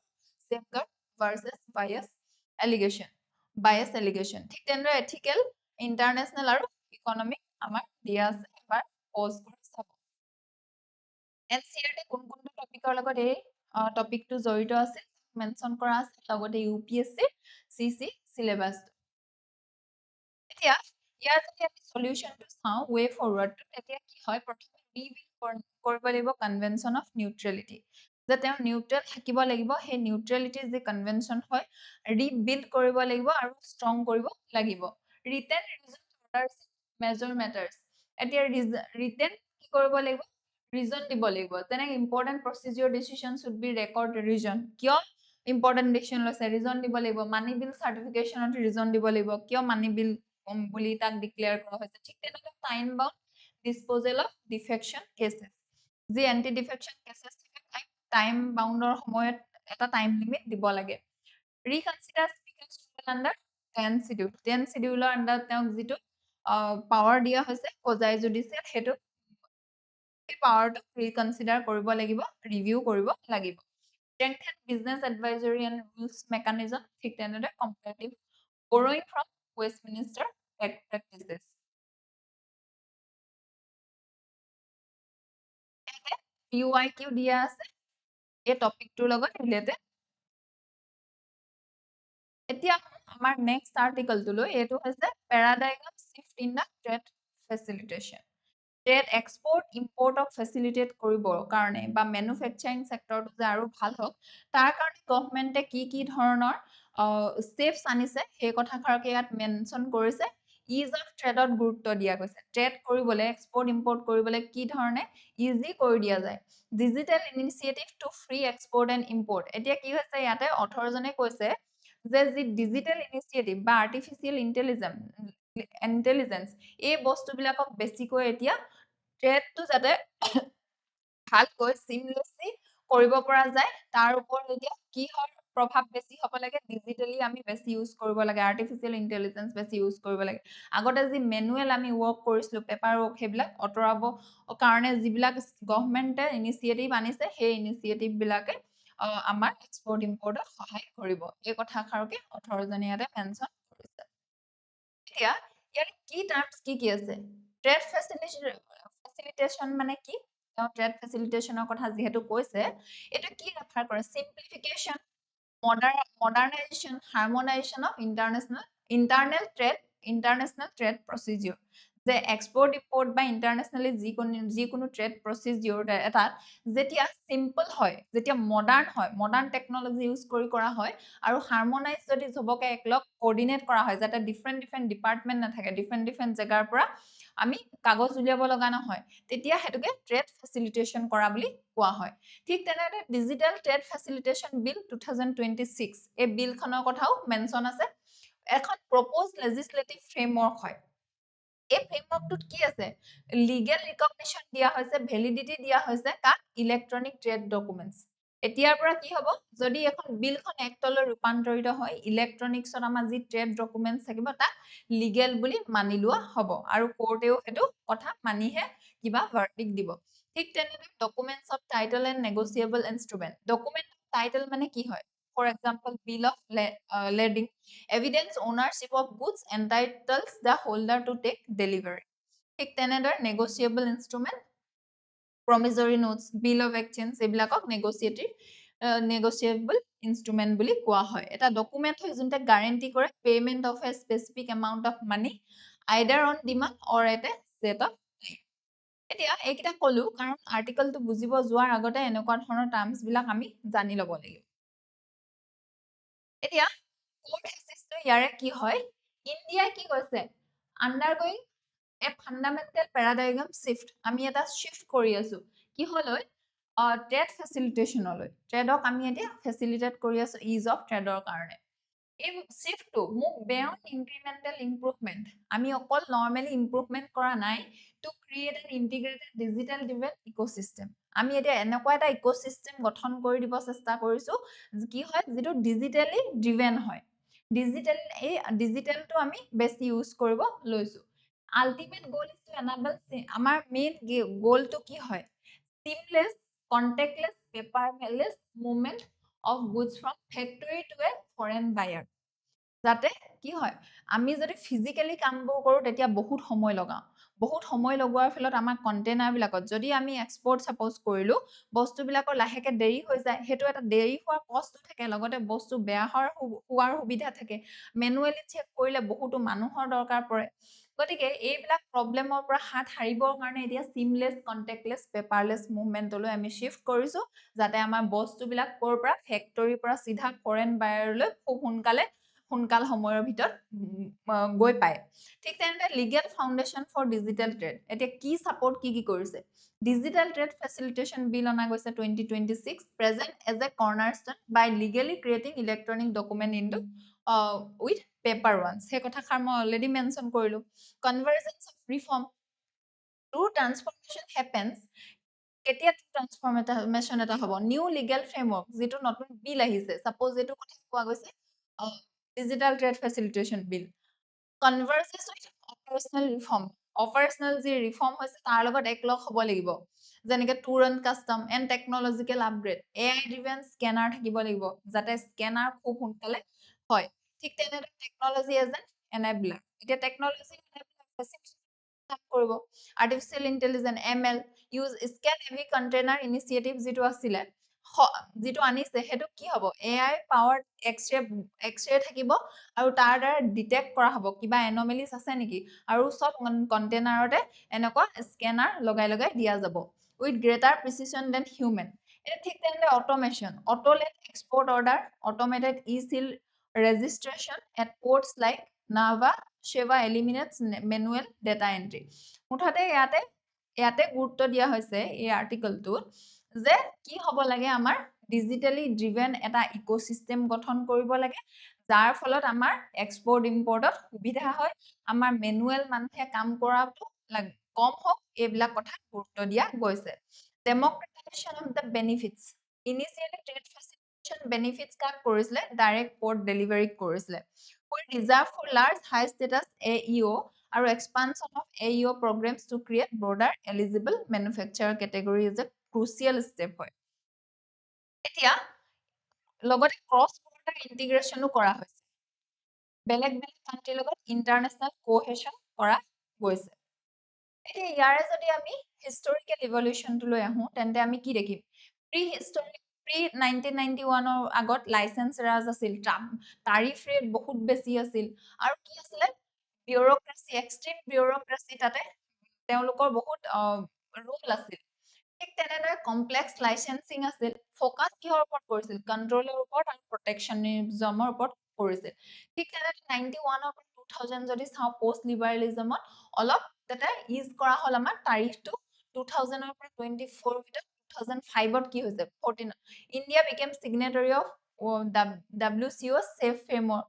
safeguard versus bias allegation, ঠিক তেনেদৰে এথিকেল, ইন্টাৰনেশ্যনেল আৰু ইকনমিক আমাৰ দিয়া আছে। এবাৰ পজ কৰি চাব। এনচিইআৰটি কোন কোনটো টপিকৰ লগত এই টপিকটো জড়িত আছে মেনশ্যন কৰা আছে, লগতে ইউপিএছচি চিচি চিলেবাছ। এতিয়া ইয়াৰ যদি আমি সলিউশনটো চাওঁ ৱে ফৰৱাৰ্ডটো তেতিয়া কি হয় প্ৰথমে ৰিবিল্ড কৰিব লাগিব কনভেনচন অফ নিউট্ৰেলিটি যে তেওঁ নিউট্ৰেল থাকিব লাগিব সেই নিউট্ৰেলিটিৰ যি কনভেনচন হয় ৰিবিল্ড কৰিব লাগিব আৰু ষ্ট্ৰং কৰিব লাগিব written reason orders major matters এতিয়া ৰিটেন কি কৰিব লাগিব ৰিজন দিব লাগিব যেনে important procedure decision should be record reason কিয় ইম্পৰ্টেন্ট ডিসিশন লৈছে ৰিজন দিব লাগিব মানি বিল সাৰ্টিফিকেশনত ৰিজন দিব লাগিব কিয় মানি বিল বুলি তাক ডিক্লেয়াৰ কৰা হৈছে ঠিক তেনেকৈ টাইম বাউণ্ড ডিসপোজেল অফ ডিফেকশন কেसेस যি এন্টি ডিফেকশন কেसेस থাকে টাইম বাউণ্ডৰ সময়ত এটা টাইম লিমিট দিব লাগে ৰিকনসিডাৰ স্পীকাৰ আন্ডাৰ 10 শিডিউল 10 শিডিউলৰ আন্ডাৰ তেওঁক যিটো পাৱাৰ দিয়া হৈছে কোজাই জুডিচিয়েল হেতু এই পাৱাৰটো ৰিকনসিডাৰ কৰিব লাগিব ৰিভিউ কৰিব লাগিব strengthen business advisory and rules mechanism ঠিক তেনেদৰে comparative borrowing from Westminster practices UIQ দিয়া আছে এই টপিকটোৰ লগত ৰিলেটেড এতিয়া আমাৰ নেক্সট আৰ্টিকলটো লৈ এইটো হৈছে paradigm shift in the trade facilitation trade export ইম্পোৰ্টক ফেচিলিটেট কৰিবৰ কাৰণে বা মেনুফেকচাৰিং সেক্টৰটো যে আৰু ভাল হওক তাৰ কাৰণে গভৰ্ণমেণ্টে কি ধৰণৰ ষ্টেপছ আনিছে সেই কথাষাৰকে ইয়াত মেনশ্যন কৰিছে ইজ অফ ট্ৰেডত গুৰুত্ব দিয়া গৈছে ট্ৰেড কৰিবলৈ এক্সপোৰ্ট ইম্পোৰ্ট কৰিবলৈ কি ধৰণে ইজি কৰি দিয়া যায় digital initiative to free export and import এতিয়া কি হৈছে ইয়াতে অথৰজনে কৈছে যে যি ডিজিটেল ইনিচিয়েটিভ বা আৰ্টিফিচিয়েল ইন্টেলিজেন্স এই বস্তুবিলাকক বেছিকৈ এতিয়া ট্ৰেডটো যাতে ভালকৈ সিমলেসলি কৰিব পৰা যায় তাৰ ওপৰত এতিয়া কি হয় প্ৰভাৱ বেছি হ'ব লাগে ডিজিটেলি আমি বেছি ইউজ কৰিব লাগে আৰ্টিফিচিয়েল ইন্টেলিজেন্স বেছি ইউজ কৰিব লাগে আগতে যি মেনুৱেল আমি ওয়াৰ্ক কৰিছিলো পেপাৰ ওয়াৰ্ক সেইবিলাক অতৰাব কাৰণে যিবিলাক গভৰ্ণমেণ্টে ইনিচিয়েটিভ আনিছে সেই ইনিচিয়েটিভ বিলাকে আমাৰ এক্সপোৰ্ট ইম্পোৰ্টত সহায় কৰিব এই কথাষাৰকে 18 জনে ইয়াতে মেনশ্যন কৰিছে এতিয়া ইয়াৰ কি টাৰ্মছ কি আছে ট্ৰেড ফেচিলিটেশন মানে কি ট্ৰেড ফেচিলিটেশনৰ কথা যেহেতু কৈছে এটা কি ৰেফাৰ কৰে simplification modernization harmonization of international trade procedure যে এক্সপোর্ট ইম্পোর্ট বা ইন্টারন্যাশনালি যিকোনো ট্রেড প্রসিডিউর এটা যেতিয়া সিম্পল হয় যেতিয়া মডার্ন টেকনোলজি ইউজ কৰি কৰা হয় আৰু হাৰমনাইজ যদি সবকে একলগ কোঅৰ্ডিনেট কৰা হয় যাতে ডিফাৰেন্ট ডিপাৰ্টমেন্ট নাথাকে ডিফাৰেন্ট জায়গাৰ পৰা আমি কাগজ উলিয়াব লগা নহয় তেতিয়া হেতুকে ট্ৰেড ফেচিলিটেশন কৰা বুলি কোৱা হয় ঠিক তেনেদৰে ডিজিটেল ট্ৰেড ফেচিলিটেশন বিল 2026 এই বিলখনৰ কথাও মেনশ্যন আছে এখন প্ৰপ'জ লেজিসলেটিভ ফ্ৰেমৱৰ্ক হয় এই ফ্ৰেমৱৰ্কটোত কি আছে লিগেল ৰিকগনিশ্যন দিয়া হৈছে ভ্যালিডিটি দিয়া হৈছে কাক ইলেক্ট্ৰনিক ট্ৰেড ডকুমেন্টস এতিয়াৰ পৰা কি হ'ব যদি এখন বিলখন এক্টলৈ ৰূপান্তৰিত হয় ইলেক্ট্ৰনিক্সত আমাৰ যি ট্ৰেড ডকুমেন্টস থাকিব তাক লিগেল বুলি মানি লোৱা হ'ব আৰু কোৰ্টেও এটো কথা মানিহে কিবা ভাৰ্ডিক দিব ঠিক তেনেদৰে documents of title and negotiable instrument document title মানে কি হয় for example bill of lading evidence ownership of goods entitles the holder to take delivery ঠিক তেনেদৰে negotiable instrument promissory notes bill of exchange এইবিলাকক negotiable instrument বুলি কোৱা হয় এটা ডকুমেন্ট হয় যোনটা গ্যাৰান্টি কৰে payment of a specific amount of money either on demand or at a set of time এতিয়া এইকেইটা কলো কাৰণ আৰ্টিকলটো বুজিব যোৱাৰ আগতে এনেকুৱা ধৰণৰ টাৰ্মছ বিলাক আমি জানি ল'ব লাগিব এতিয়া কোড এক্সেসটো ইয়াৰে কি হয় ইন্ডিয়া কি কৈছে আন্ডাৰগোইং এ ফান্ডামেন্টাল প্যাৰাডাইগাম শিফট আমি এটা শিফট কৰি আছো কি হলৈ ট্ৰেড ফেচিলিটেশনলৈ ট্ৰেডক আমি এতিয়া ফেচিলিটেট কৰি আছো ইজ অফ ট্ৰেডৰ কাৰণে এই শিফটটো মোক বেয়ন ইনক্ৰিমেন্টাল ইমপ্ৰুভমেন্ট আমি অকল নৰ্মেলি ইমপ্ৰুভমেন্ট কৰা নাই two create N integrated digital driven ecosystem আমি এতিয়া এনেকুৱা এটা ইকোসিস্টেম গঠন কৰি দিব চেষ্টা কৰিছো কি হয় যেটো ডিজিটেলি ড্ৰিভেন হয় ডিজিটেলটো আমি বেছি ইউজ কৰিব লৈছো ultimate goal is to enable আমাৰ মেইন গোলটো কি হয় seamless contactless paperless movement of goods from factory to a foreign buyer যাতে কি হয় আমি যদি ফিজিক্যালি কামবোৰ কৰো তেতিয়া বহুত সময় লগাও বহুত সময় লগোৱাৰ ফলত আমাৰ কণ্টেইনাৰবিলাকত যদি আমি এক্সপৰ্ট ছাপ'জ কৰিলোঁ বস্তুবিলাকৰ লাহেকৈ দেৰি হৈ যায় সেইটো এটা দেৰি হোৱাৰ কষ্ট থাকে লগতে বস্তু বেয়া হোৱাৰ সুবিধা থাকে মেনুৱেলি চেক কৰিলে বহুতো মানুহৰ দৰকাৰ পৰে গতিকে এইবিলাক প্ৰব্লেমৰ পৰা হাত সাৰিবৰ কাৰণে এতিয়া চিমলেছ কণ্টেক্টলেছ পেপাৰলেছ মুভমেণ্টলৈ আমি শ্বিফ্ট কৰিছোঁ যাতে আমাৰ বস্তুবিলাক ক'ৰ পৰা ফেক্টৰীৰ পৰা চিধা ফৰেন বায়াৰলৈ খুব সোনকাল সময়ৰ ভিতৰত গৈ পায় ঠিক তেনেদৰে legal foundation for digital trade এতিয়া কি ছাপৰ্ট কি কৰিছে ডিজিটেল ট্ৰেড ফেচিলিটেশ্যন বিল অনা গৈছে 2026 present as a cornerstone by legally creating electronic document into with paper one সেই কথাষাৰ মই অলৰেডি মেনশ্যন কৰিলোঁ convergence of reform true transformation happens কেতিয়া ট্ৰান্সফৰ্মেশ্যন এটা হ'ব নিউ লিগেল ফ্ৰেমৱৰ্ক যিটো নতুন বিল আহিছে ছাপ'জ এইটো কথা কোৱা গৈছে digital trade facilitation bill converges with operational reform operational যি ৰিফৰ্ম হৈছে তাৰ লগত একলগ হ'ব লাগিব যেনেকৈ টুৰ and custom and technological upgrade AI driven scanner থাকিব লাগিব যাতে স্কেনাৰ খুব সোনকালে হয় ঠিক তেনেদৰে টেকনলজি এজ এন এনেবলাৰ এতিয়া টেকনলজি কৰিব artificial intelligence ML use scan heavy container initiative যিটো আছিলে যিটো আনিছে সেইটো কি হ'ব AI পাৱাৰ এক্সৰে থাকিব আৰু তাৰ দ্বাৰা ডিটেক্ট কৰা হ'ব কিবা এনমেলিজ আছে নেকি আৰু সব কণ্টেইনাৰতে এনেকুৱা স্কেনাৰ লগাই দিয়া যাব with greater precision than human এটা ঠিক তেনেদৰে automation auto let export order automated e-seal registration at ports like Nhava Sheva eliminates manual data entry মুঠতে ইয়াতে গুৰুত্ব দিয়া হৈছে এই আৰ্টিকলটোত যে কি হ'ব লাগে আমাৰ ডিজিটেলি ড্ৰিভেন এটা ইক'চিষ্টেম গঠন কৰিব লাগে যাৰ ফলত আমাৰ এক্সপৰ্ট ইম্পৰ্টত সুবিধা হয় আমাৰ মেনুৱেল মানুহে কাম কৰাটো কম হওক এইবিলাক কথা গুৰুত্ব দিয়া গৈছে democratisation of the benefits initially trade facilitation benefits কাক কৰিছিলে ডাইৰেক্ট পৰ্ট ডেলিভাৰী কৰিছিলে reserve for large high status AEO আৰু expansion of AEO programs to create broader eligible manufacturer category is a crucial step হয় এতিয়া লগতে cross border ইন্টিগ্ৰেশ্যনো কৰা হৈছে বেলেগ কাণ্ট্ৰিৰ লগত ইণ্টাৰনেশ্যনেল কোহেশ্যন কৰা গৈছে এতিয়া ইয়াৰে যদি আমি হিষ্টৰিকেল ইভলিউশ্যনটো লৈ আহোঁ তেন্তে আমি কি দেখিম প্ৰি 1991 আগত লাইচেন্স ৰাজ আছিল তাৰিফ ৰেট বহুত বেছি আছিল আৰু কি আছিলে বিউৰোক্ৰেসি এক্সট্ৰিম বিউৰোক্ৰেসি তাতে তেওঁলোকৰ বহুত ৰোল আছিল ঠিক তেনেদৰে কমপ্লেক্স লাইচেন্সিং আছিল ফ'কাছ কিহৰ ওপৰত কৰিছিল কণ্ট্ৰলৰ ওপৰত আৰু প্ৰটেকশ্যনিজমৰ ওপৰত কৰিছিল ঠিক তেনেদৰে 91 পৰা 2000 যদি চাওঁ পোষ্ট লিবাৰেলিজমত অলপ তাতে ইজ কৰা হ'ল আমাৰ তাৰিখটো 2000 পৰা 24 ভিতৰত 2005ত কি হৈছে 14 India became signatory of WCO safe framework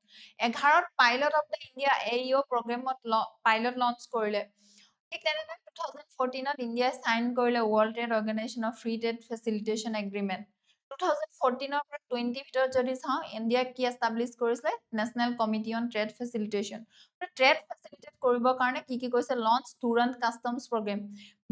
11ত pilot of the India AEO প্ৰগ্ৰেমত পাইলট লঞ্চ কৰিলে ঠিক তেনেদৰে 2014ত ইণ্ডিয়াই সাইন কৰিলে World Trade Organisation of free trade facilitation agreement 2014 পৰা 20 ভিতৰত যদি চাওঁ ইণ্ডিয়াক কি এষ্টাব্লিছ কৰিছিলে national committee on trade facilitation trade facilitate কৰিবৰ কাৰণে কি কৈছে লঞ্চ টুৰ এণ্ড কাষ্টমছ প্ৰগ্ৰেম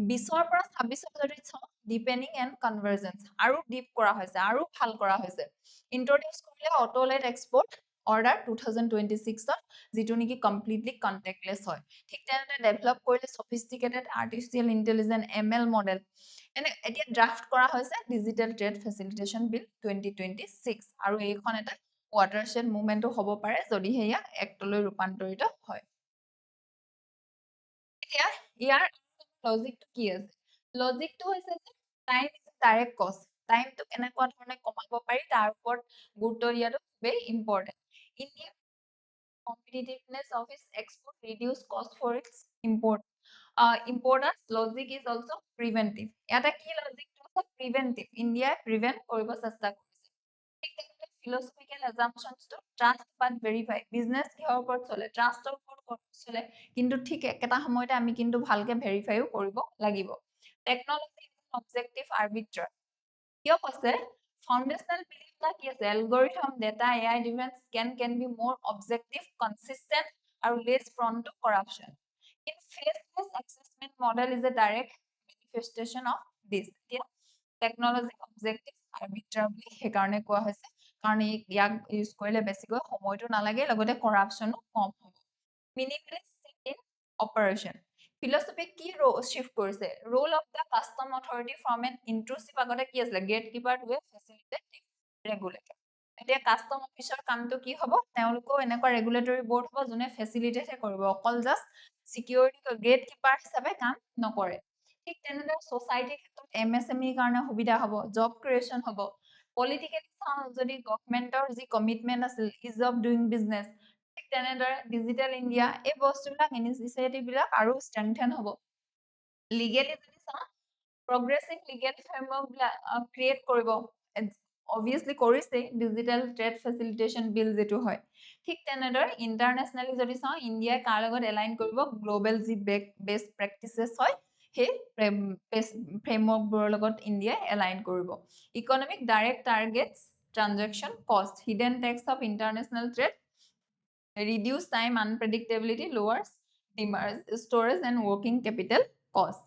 20 পৰা 26 যদি চাওঁ ডিপেনিং এণ্ড কনভাৰ্জেন্স আৰু ডিপ কৰা হৈছে আৰু ভাল কৰা হৈছে ইন্ট্ৰডিউস কৰিলে অটোলেট এক্সপৰ্ট অৰ্ডাৰ 2026ত যিটো নেকি কমপ্লিটলি কন্টেক্টলেছ হয় ঠিক তেনেদৰে ডেভেলপ কৰিলে সফিষ্টিকেটেড আৰ্টিফিচিয়েল ইন্টেলিজেন্স ML মডেল এতিয়া ড্ৰাফট কৰা হৈছে ডিজিটেল ট্ৰেড ফেচিলিটেশ্যন বিল 2026 আৰু এইখন এটা ৱাটাৰশ্বেড মুভমেণ্টটো হ'ব পাৰে যদিহে ইয়াক এক্টলৈ ৰূপান্তৰিত হয় এতিয়া ইয়াৰ লজিকটো কি আছে লজিকটো হৈছে যে টাইম ইজ ডাইৰেক্ট কষ্ট টাইমটো কেনেকুৱা ধৰণে কমাব পাৰি তাৰ ওপৰত গুৰুত্ব দিয়াটো খুবেই important India competitiveness of its export reduce cost for its importance logic is also preventive এটা কি লজিক আছে preventive ইন্ডিয়া প্ৰিভেন্ট কৰিব চেষ্টা কৰিছে ঠিক তেনেদৰে philosophical assumptions to trust but verify business কিহৰ ওপৰত চলে ট্ৰাষ্টৰ ওপৰত চলে কিন্তু ঠিক একেটা সময়তে আমি কিন্তু ভালকে ভেৰিফাইও কৰিব লাগিব টেকনলজি অবজেক্টিভ আৰ্বিট্ৰাৰ কিয় কৈছে foundational belief ta ki ase algorithm data AI driven scan can be more objective consistent and less prone to corruption in faceless assessment model is a direct manifestation of this technology objective arbitrarily he karone koa hoise karon yak use korile basically samoy to nalage logote corruption kom hobo minimalist in operation philosophy কি shift কৰিছে role of the custom authority from an intrusive আগতে কি আছিলে gate keeper to a facilitate regulator এতিয়া custom অফিচৰ কামটো কি হ'ব তেওঁলোকেও এনেকুৱা ৰেগুলেটৰী বৰ্ড হ'ব যোনে ফেচিলিটেটহে কৰিব অকল জাষ্ট চিকিউৰিটি গেট কিপাৰ হিচাপে কাম নকৰে ঠিক তেনেদৰে ছ'চাইটিৰ ক্ষেত্ৰত MSME কাৰণে সুবিধা হ'ব জব ক্ৰিয়েশ্যন হ'ব পলিটিকেলি চাওঁ যদি গভৰ্ণমেণ্টৰ যি কমিটমেণ্ট আছিল ইজ অফ ডুইং বিজনেছ ঠিক তেনেদৰে ডিজিটেল ইণ্ডিয়া এই বস্তুবিলাক ইনিচিয়েটিভ বিলাক আৰু ষ্ট্ৰেংথেন হ'ব লিগেলি যদি চাওঁ progressive legal framework ক্ৰিয়েট কৰিব অবভিয়াছলি কৰিছে ডিজিটেল ট্ৰেড ফেচিলিটেশ্যন বিল যেটো হয় ঠিক তেনেদৰে ইণ্টাৰনেশ্যনেলি যদি চাওঁ ইণ্ডিয়াই কাৰ লগত এলাইন কৰিব গ্লোবেল যি বেষ্ট প্ৰেক্টিচেছ হয় সেই ফ্ৰেমৱৰ্কবোৰৰ লগত ইণ্ডিয়াই এলাইন কৰিব economic direct targets transaction cost hidden tax of international trade reduce time unpredictability lowers storage and working capital cost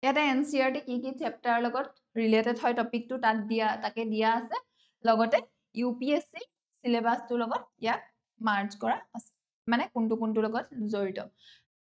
ইয়াতে NCERT কি চেপ্টাৰ লগত ৰিলেটেড হয় টপিকটো তাকে দিয়া আছে লগতে UPSC সিলেবাসটোৰ লগত ইয়াক মাৰ্জ কৰা আছে মানে কোনটো লগত জড়িত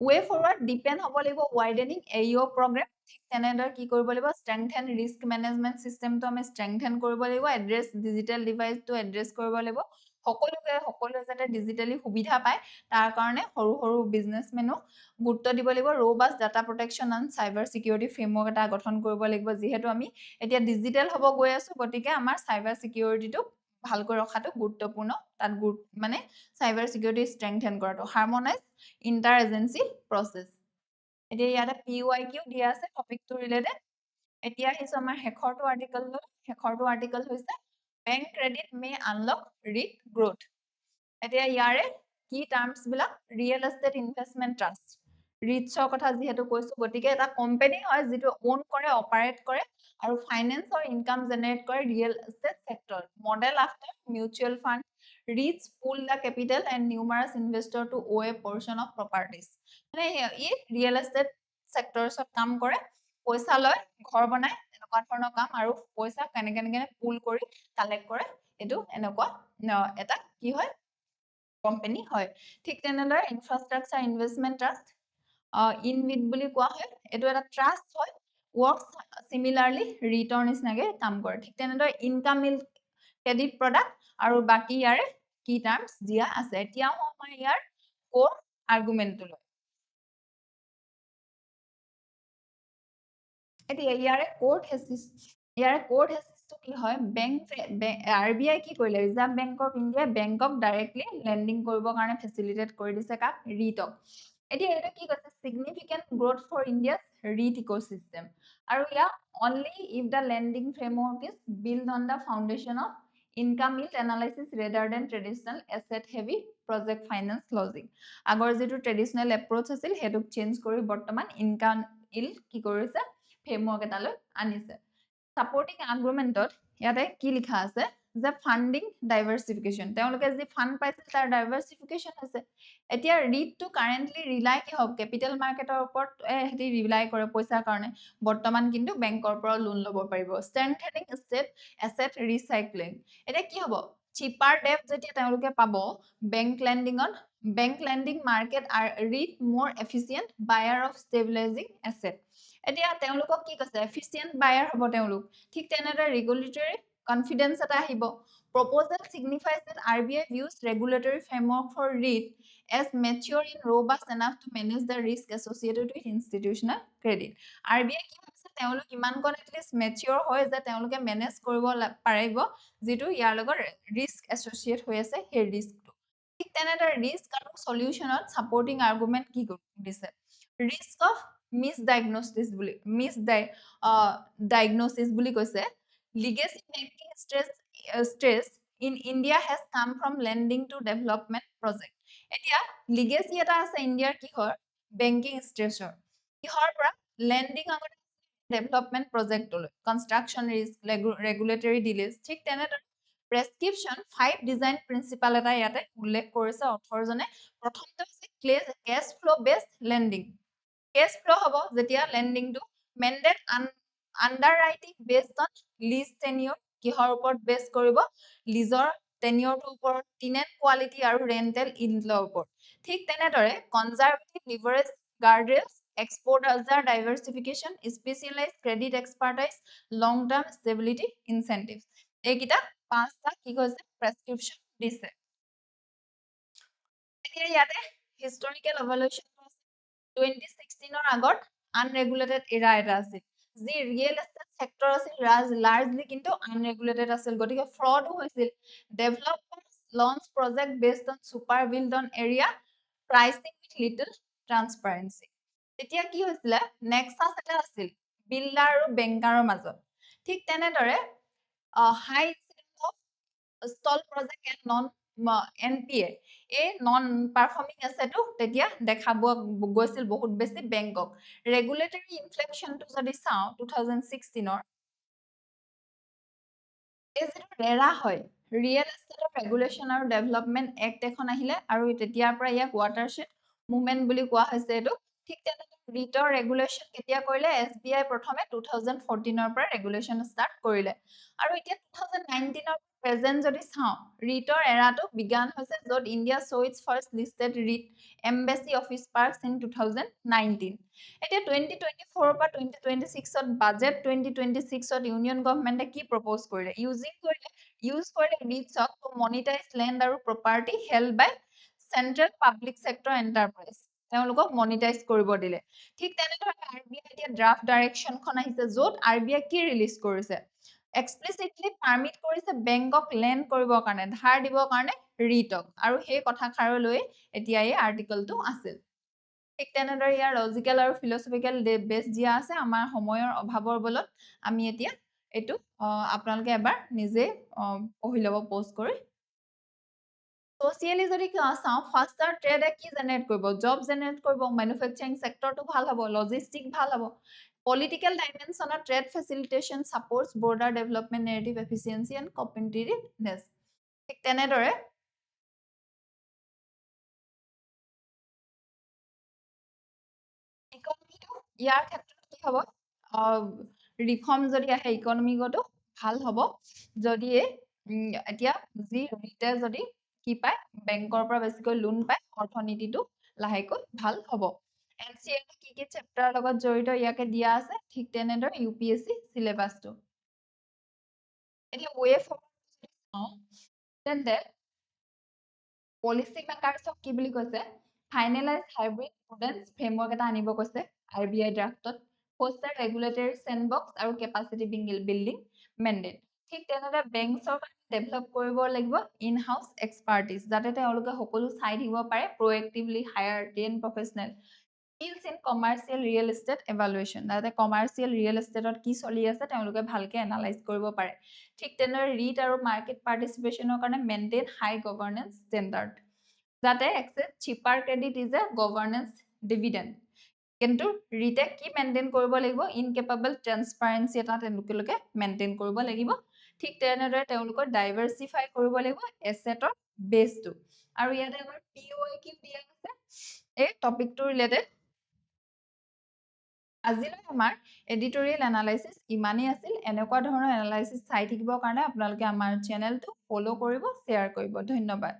ৱে ফৰৱাৰ্ড ডিপেণ্ড হ'ব লাগিব ৱাইডেনিং AEO প্ৰগ্ৰেম ঠিক তেনেদৰে কি কৰিব লাগিব ষ্ট্ৰেংথেন ৰিস্ক মেনেজমেণ্ট চিষ্টেমটো আমি ষ্ট্ৰেংথেন কৰিব লাগিব এড্ৰেছ ডিজিটেল ডিভাইচটো এড্ৰেছ কৰিব লাগিব সকলোৱে যাতে ডিজিটেলি সুবিধা পায় তাৰ কাৰণে সৰু বিজনেছমেনো গুৰুত্ব দিব লাগিব robust data protection and cyber security framework এটা গঠন কৰিব লাগিব যিহেতু আমি এতিয়া ডিজিটেল হ'ব গৈ আছো গতিকে আমাৰ চাইবাৰ চিকিউৰিটিটো ভালকৈ ৰখাটো গুৰুত্বপূৰ্ণ তাত মানে চাইবাৰ চিকিউৰিটি ষ্ট্ৰেংথেন কৰাটো হাৰমনাইজ ইণ্টাৰ এজেঞ্চি প্ৰচেছ এতিয়া ইয়াতে PYQ দিয়া আছে টপিকটো ৰিলেটেড এতিয়া আহিছো আমাৰ শেষৰটো আৰ্টিকল হৈছে বেংক ক্ৰেডিট মে আনলক ৰিক গ্ৰোথ এতিয়া ইয়াৰে কি টাৰ্মছ বিলাক ৰিয়েল এষ্টেট ইনভেষ্টমেণ্ট ট্ৰাষ্ট ৰিটছৰ কথা যিহেতু কৈছো গতিকে এটা কোম্পানী হয় যিটো ওন কৰে অপাৰেট কৰে আৰু ফাইনেন্স আৰু ইনকাম জেনেৰেট কৰে real estate sector model after mutual fund REITs pool the capital and numerous investor to own' a portion of properties মানে ই ৰিয়েল এষ্টেট সেক্টৰছত কাম কৰে পইচা লয় ঘৰ বনায় এনেকুৱা ধৰণৰ কাম আৰু পইচা কেনেকে পুল কৰি কালেক্ট কৰে এইটো এনেকুৱা এটা কি হয় কোম্পানী হয় ঠিক তেনেদৰে ইনফ্ৰাষ্ট্ৰাকচাৰ ইনভেষ্টমেণ্ট ট্ৰাষ্ট ইনভিট বুলি কোৱা হয় এইটো এটা ট্ৰাষ্ট হয় ৱৰ্কছ চিমিলাৰলি ৰিটৰ নিচিনাকে কাম কৰে ঠিক তেনেদৰে ইনকাম মিল ক্ৰেডিট প্ৰডাক্ট আৰু বাকী ইয়াৰে কি টাৰ্মছ দিয়া আছে এতিয়া আমাৰ ইয়াৰ কোৰ আৰ্গুমেণ্টটো লৈ এতিয়া ইয়াৰে কোড হেচিছটো কি হয় RBI কি কৰিলে ৰিজাৰ্ভ বেংক অফ ইণ্ডিয়া বেংকক ডাইৰেক্টলি লেণ্ডিং কৰিবৰ কাৰণে ফেচিলিটেট কৰি দিছে কাক ৰিটক এতিয়া এইটো কি কৈছে significant growth for India's REIT ecosystem আৰু ইয়াক only if the lending framework is built on the foundation of income yield analysis rather than traditional asset heavy project finance logic আগৰ যিটো ট্ৰেডিশনেল এপ্ৰোচ আছিল হেতুক চেঞ্জ কৰি বৰ্তমান income yield কি কৰিছে framework এটালৈ আনিছে সাপোৰ্টিং আৰ্গুমেণ্টত ইয়াতে কি লিখা আছে যে ফান্ডিং ডাইভাৰ্সিফিকেশন তেওঁলোকে যি ফান্ড পাইছিল তাৰ ডাইভাৰ্সিফিকেশন আছে এতিয়া ৰিটটো কাৰেন্টলি ৰিলাই কি হওক কেপিটেল মাৰ্কেটৰ ওপৰত হেতি ৰিলাই কৰে পইচাৰ কাৰণে বৰ্তমান কিন্তু বেংকৰ পৰা লোন ল'ব পাৰিব ষ্ট্ৰেংথেনিং ষ্টেট এছেট ৰিসাইক্লিং এতিয়া কি হ'ব চিপাৰ ডেপ যেতিয়া তেওঁলোকে পাব বেংক লেন্ডিং মাৰ্কেট ৰিট মোৰ এফিচিয়েন্ট বায়াৰ অফ ষ্টেবিলাইজিং এছেট এতিয়া তেওঁলোকক কি কৈছে এফিচিয়েন্ট বায়াৰ হ'ব তেওঁলোক ঠিক তেনেদৰে ৰেগুলেটৰী কনফিডেন্স এটা আহিব proposal signifies that RBI views regulatory framework for REIT as mature and robust enough to manage the risk associated with institutional credit RBI কি ভাবিছে তেওঁলোক ইমানকণ এটলিষ্ট মেচিয়ৰ হয় যে তেওঁলোকে মেনেজ কৰিব পাৰিব যিটো ইয়াৰ লগত ৰিস্ক এছ'চিয়েট হৈ আছে সেই ৰিস্কটো ঠিক তেনেদৰে ৰিস্ক আৰু সলিউশনত সাপোৰ্টিং আৰ্গুমেন্ট কি দিছে ৰিস্ক অফ ডায়াগনোসিস বুলি কৈছে legacy banking stress in India has come from lending to development project এতিয়া legacy এটা আছে ইণ্ডিয়াৰ কিহৰ বেংকিং ষ্ট্ৰেছৰ কিহৰ পৰা লেন্ডিং আগতে ডেভেলপমেন্ট প্ৰজেক্টলৈ কনষ্ট্ৰাকচন ৰিস্ক ৰেগুলেটৰী ডিলেজ ঠিক তেনেদৰে প্ৰেছক্ৰিপশ্যন 5 ডিজাইন প্ৰিন্সিপাল এটা ইয়াতে উল্লেখ কৰিছে অথৰজনে প্ৰথমটো হৈছে cash flow based lending cash flow হ'ব যেতিয়া লেন্ডিংটো mandate underwriting based on lease tenure কিহৰ ওপৰত বেছ কৰিব লিজৰ টেনিয়ৰটোৰ ওপৰত, টেনেণ্ট কোৱালিটি আৰু ৰেণ্টেল ইনফ্লৰ ওপৰত। ঠিক তেনেদৰে conservative leverage guardrails, exposure diversification, specialise credit expertise, long term stability incentive, এইকেইটা 5টা কি কৈছে প্ৰেছক্ৰিপশ্যন দিছে। এতিয়া ইয়াতে হিষ্টৰিকেল এভালুৱেশ্যনটো আছে 2016ৰ আগত আনৰেগুলেটেড এৰা এটা আছিল, যি ৰিয়েল এষ্টেট সেক্টৰ আছিল লাৰ্জলি কিন্তু আনৰেগুলেটেড আছিল, গতিকে ফ্ৰডো হৈছিল। Developers launch project based on super build on area, pricing with little transparency. তেতিয়া কি হৈছিলে, নেক্সাছ এটা আছিল বিল্ডাৰ আৰু বেংকাৰৰ মাজত। ঠিক তেনেদৰে high stall project and non NPA, এই নন পাৰফৰ্মিং এছেটো তেতিয়া দেখাব গৈছিল বহুত বেছি বেংকক। ৰেগুলেটৰী ইনফ্লেকশ্যনটো যদি চাওঁ 2016ৰ, এই যিটো ৰেৰা হয়, ৰিয়েল এষ্টেটৰ ৰেগুলেশ্যন আৰু ডেভেলপমেণ্ট এক্ট এখন আহিলে আৰু তেতিয়াৰ পৰা ইয়াক ৱাটাৰশ্বেড মুভমেণ্ট বুলি কোৱা হৈছে এইটো। ঠিক তেনেদৰে ৰিটৰ ৰেগুলেশ্যন কেতিয়া কৰিলে, SBI প্ৰথমে 2014ৰ পৰা ৰেগুলেশ্যন ষ্টাৰ্ট কৰিলে। আৰু এতিয়া 2019ৰ প্ৰেজেন্ট যদি চাওঁ, ৰিটৰ এৰাটো বিজ্ঞান হৈছে য'ত India saw' its first listed REIT embassy office parks in 2019। এতিয়া 2024ৰ পৰা 2026ত বাজেট 2026ত ইউনিয়ন গভৰ্ণমেণ্টে কি প্ৰপ'জ কৰিলে, ইউজ কৰিলে ৰিটছক টু মনিটাইজ লেণ্ড আৰু প্ৰপাৰ্টি হেল্ড বাই চেন্ট্ৰেল পাব্লিক চেক্টৰ এণ্টাৰপ্ৰাইজ, তেওঁলোকক মনিটাইজ কৰিব দিলে। ঠিক তেনেদৰে RBI এতিয়া ড্ৰাফ্ট ডাইৰেকশ্যনখন আহিছে য'ত RBI কি ৰিলিজ কৰিছে, এক্সপ্লিচিটলি পাৰ্মিট কৰিছে বেংকক লেণ্ড কৰিবৰ কাৰণে, ধাৰ দিবৰ কাৰণে ৰিটক, আৰু সেই কথাষাৰলৈ এতিয়া এই আৰ্টিকলটো আছিল। ঠিক তেনেদৰে ইয়াৰ লজিকেল আৰু ফিলচফিকেল বেছ দিয়া আছে। আমাৰ সময়ৰ অভাৱৰ বলত আমি এতিয়া এইটো আপোনালোকে এবাৰ নিজে পঢ়ি ল'ব প'ষ্ট কৰি। ছ'চিয়েলি যদি চাওঁ, ফাষ্টাৰ ট্ৰেডে কি জেনেৰেট কৰিব, জব জেনেৰেট কৰিব, মেনুফেকচাৰিং ছেক্টৰটো ভাল হ'ব, লজিষ্টিক ভাল হ'ব। পলিটিকেল ডাইমেনশ্যনত trade facilitation supports border development narrative efficiency and competitiveness. ঠিক তেনেদৰে ইকনমিটো ইয়াৰ ক্ষেত্ৰত কি হ'ব, ৰিফৰ্ম যদি আহে ইকনমিকতো ভাল হ'ব যদি এতিয়া যি ৰিটে যদি কি পায়, বেংকৰ পৰা বেছিকৈ লোন পায়, অৰ্থনীতিটো লাহেকৈ ভাল হ'ব। NCERT কি চেপ্টাৰৰ লগত জড়িত ইয়াকে দিয়া আছে, ঠিক তেনেদৰে UPSC চিলেবাছটো। এতিয়া ৱে ফৰৱাৰ্ড চাওঁ তেন্তে পলিচি মেকাৰ্ছক কি বুলি কৈছে, ফাইনেলাইজ হাইব্ৰিড প্ৰুডেন্স ফ্ৰেমৱৰ্ক এটা আনিব কৈছে RBI ড্ৰাফ্টত, ফ'ষ্টাৰ ৰেগুলেটৰী চেণ্ডবক্স আৰু কেপাচিটি বিল্ডিং মেণ্ডেট। ঠিক তেনেদৰে বেংকছৰ ডেভেলপ কৰিব লাগিব ইন হাউচ এক্সপাৰ্টিজ, যাতে তেওঁলোকে সকলো চাই দিব পাৰে, proactively hire train professional skills in commercial real estate evaluation, যাতে কমাৰ্চিয়েল ৰিয়েল এষ্টেটত কি চলি আছে তেওঁলোকে ভালকে এনালাইজ কৰিব পাৰে। ঠিক তেনেদৰে ৰিট আৰু মাৰ্কেট পাৰ্টিচিপেশ্যনৰ কাৰণে মেইনটেইন হাই গভৰ্নেন্স ষ্টেণ্ডাৰ্ড, যাতে access cheaper credit is a governance dividend. কিন্তু ৰিটে কি মেইনটেইন কৰিব লাগিব, ইনকেপাবল ট্ৰান্সপাৰেঞ্চি এটা তেওঁলোকে মেইনটেইন কৰিব লাগিব। ঠিক তেনেদৰে তেওঁলোকৰ ডাইভাৰ্চিফাই কৰিব লাগিব এছেটৰ বেছটো। আৰু ইয়াতে আমাৰ POIQ দিয়া আছে এই টপিকটো ৰিলেটেড। আজিলৈ আমাৰ এডিটৰিয়েল এনালাইচিছ ইমানেই আছিল। এনেকুৱা ধৰণৰ এনালাইচিছ চাই থাকিবৰ কাৰণে আপোনালোকে আমাৰ চেনেলটো ফ'ল' কৰিব, শ্বেয়াৰ কৰিব। ধন্যবাদ।